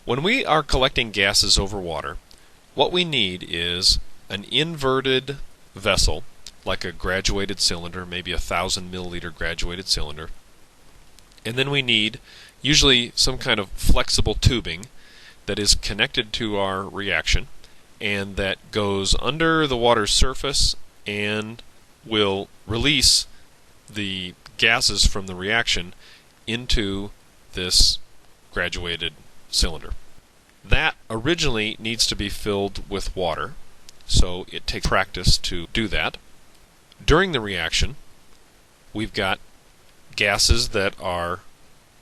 When we are collecting gases over water, what we need is an inverted vessel, like a graduated cylinder, maybe a 1,000 milliliter graduated cylinder. And then we need usually some kind of flexible tubing that is connected to our reaction and that goes under the water's surface and will release the gases from the reaction into this graduated cylinder. That originally needs to be filled with water, so it takes practice to do that. During the reaction, we've got gases that are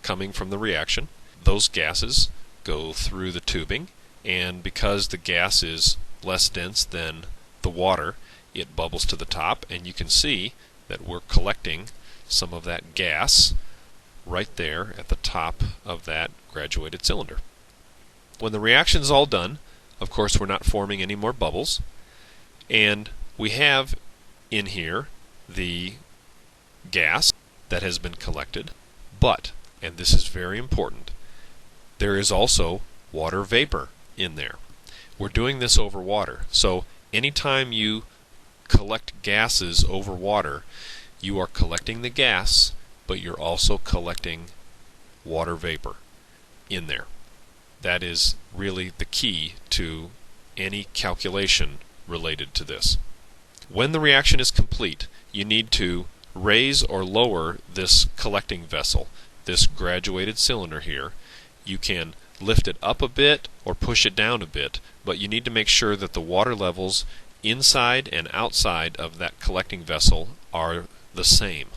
coming from the reaction. Those gases go through the tubing, and because the gas is less dense than the water, it bubbles to the top, and you can see that we're collecting some of that gas right there at the top of that graduated cylinder. When the reaction is all done, of course we're not forming any more bubbles, and we have in here the gas that has been collected, but, and this is very important, there is also water vapor in there. We're doing this over water, so anytime you collect gases over water, you are collecting the gas, but you're also collecting water vapor in there. That is really the key to any calculation related to this. When the reaction is complete, you need to raise or lower this collecting vessel, this graduated cylinder here. You can lift it up a bit or push it down a bit, but you need to make sure that the water levels inside and outside of that collecting vessel are the same.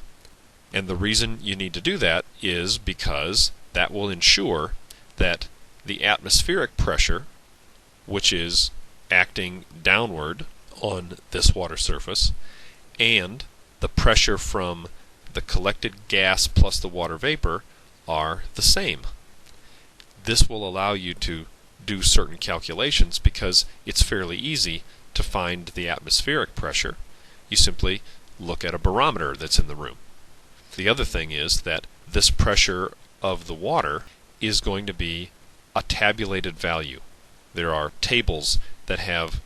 And the reason you need to do that is because that will ensure that the atmospheric pressure, which is acting downward on this water surface, and the pressure from the collected gas plus the water vapor are the same. This will allow you to do certain calculations because it's fairly easy to find the atmospheric pressure. You simply look at a barometer that's in the room. The other thing is that this pressure of the water is going to be a tabulated value. There are tables that have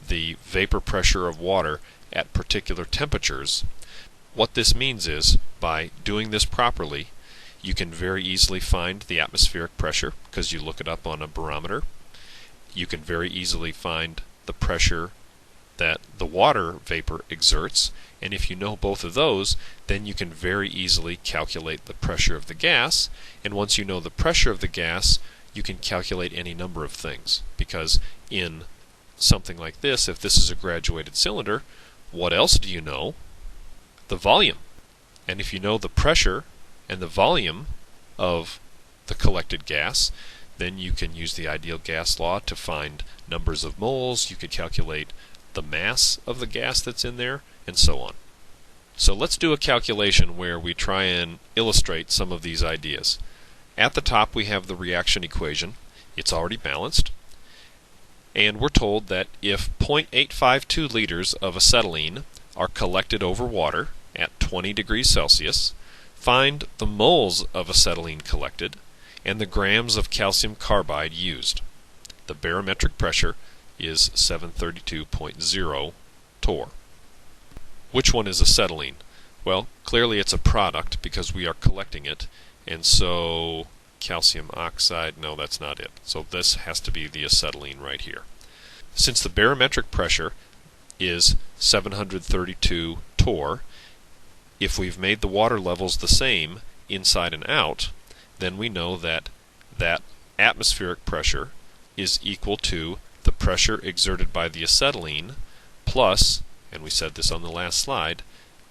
the vapor pressure of water at particular temperatures. What this means is, by doing this properly, you can very easily find the atmospheric pressure because you look it up on a barometer. You can very easily find the pressure that the water vapor exerts, and if you know both of those, then you can very easily calculate the pressure of the gas, and once you know the pressure of the gas, you can calculate any number of things, because in something like this, if this is a graduated cylinder, what else do you know? The volume. And if you know the pressure and the volume of the collected gas, then you can use the ideal gas law to find numbers of moles. You could calculate the mass of the gas that's in there, and so on. So let's do a calculation where we try and illustrate some of these ideas. At the top we have the reaction equation. It's already balanced, and we're told that if 0.852 liters of acetylene are collected over water at 20 degrees Celsius, find the moles of acetylene collected and the grams of calcium carbide used. The barometric pressure is 732.0 torr. Which one is acetylene? Well, clearly it's a product because we are collecting it, and so calcium oxide, no, that's not it. So this has to be the acetylene right here. Since the barometric pressure is 732 torr, if we've made the water levels the same inside and out, then we know that that atmospheric pressure is equal to the pressure exerted by the acetylene plus, and we said this on the last slide,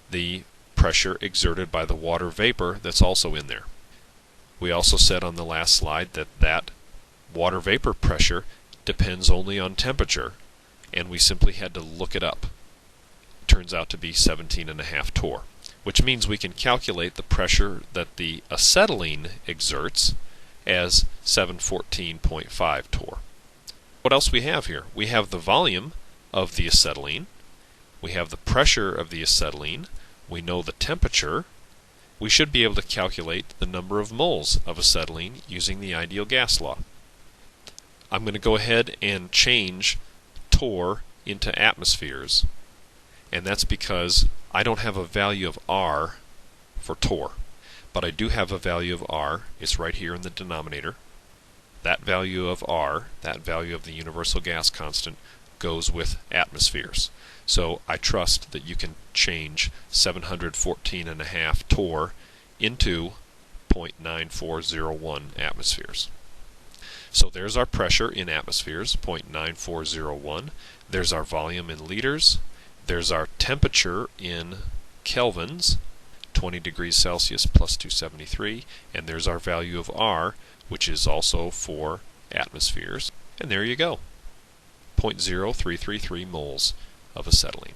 the pressure exerted by the water vapor that's also in there. We also said on the last slide that that water vapor pressure depends only on temperature, and we simply had to look it up. It turns out to be 17.5 torr, which means we can calculate the pressure that the acetylene exerts as 714.5 torr. What else we have here? We have the volume of the acetylene, we have the pressure of the acetylene, we know the temperature. We should be able to calculate the number of moles of acetylene using the ideal gas law. I'm going to go ahead and change torr into atmospheres, and that's because I don't have a value of R for torr, but I do have a value of R. It's right here in the denominator. That value of R, that value of the universal gas constant, goes with atmospheres. So I trust that you can change 714.5 torr into 0.9401 atmospheres. So there's our pressure in atmospheres, 0.9401. There's our volume in liters. There's our temperature in kelvins, 20 degrees Celsius plus 273. And there's our value of R, which is also for atmospheres. And there you go, 0.0333 moles of acetylene.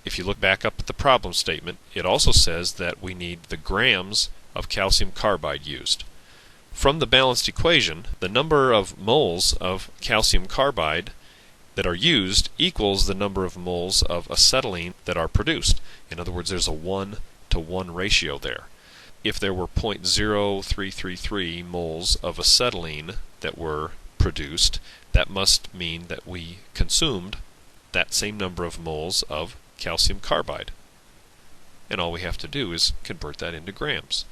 If you look back up at the problem statement, it also says that we need the grams of calcium carbide used. From the balanced equation, the number of moles of calcium carbide that are used equals the number of moles of acetylene that are produced. In other words, there's a 1-to-1 ratio there. If there were 0.0333 moles of acetylene that were produced, that must mean that we consumed that same number of moles of calcium carbide. And all we have to do is convert that into grams.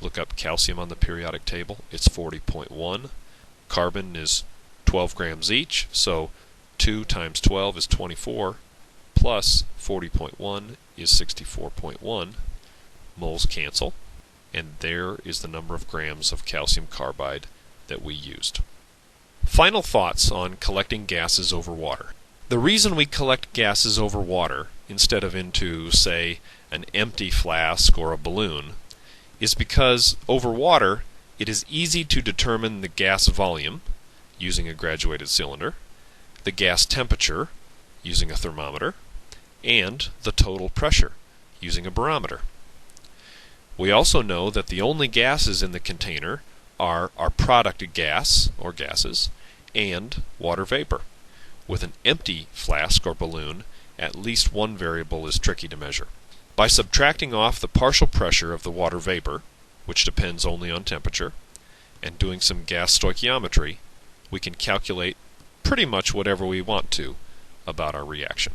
Look up calcium on the periodic table. It's 40.1. Carbon is 12 grams each, so 2 times 12 is 24, plus 40.1 is 64.1. Moles cancel, and there is the number of grams of calcium carbide that we used. Final thoughts on collecting gases over water. The reason we collect gases over water instead of into, say, an empty flask or a balloon is because over water it is easy to determine the gas volume using a graduated cylinder, the gas temperature using a thermometer, and the total pressure using a barometer. We also know that the only gases in the container are our product gas or gases and water vapor. With an empty flask or balloon, at least one variable is tricky to measure. By subtracting off the partial pressure of the water vapor, which depends only on temperature, and doing some gas stoichiometry, we can calculate pretty much whatever we want to about our reaction.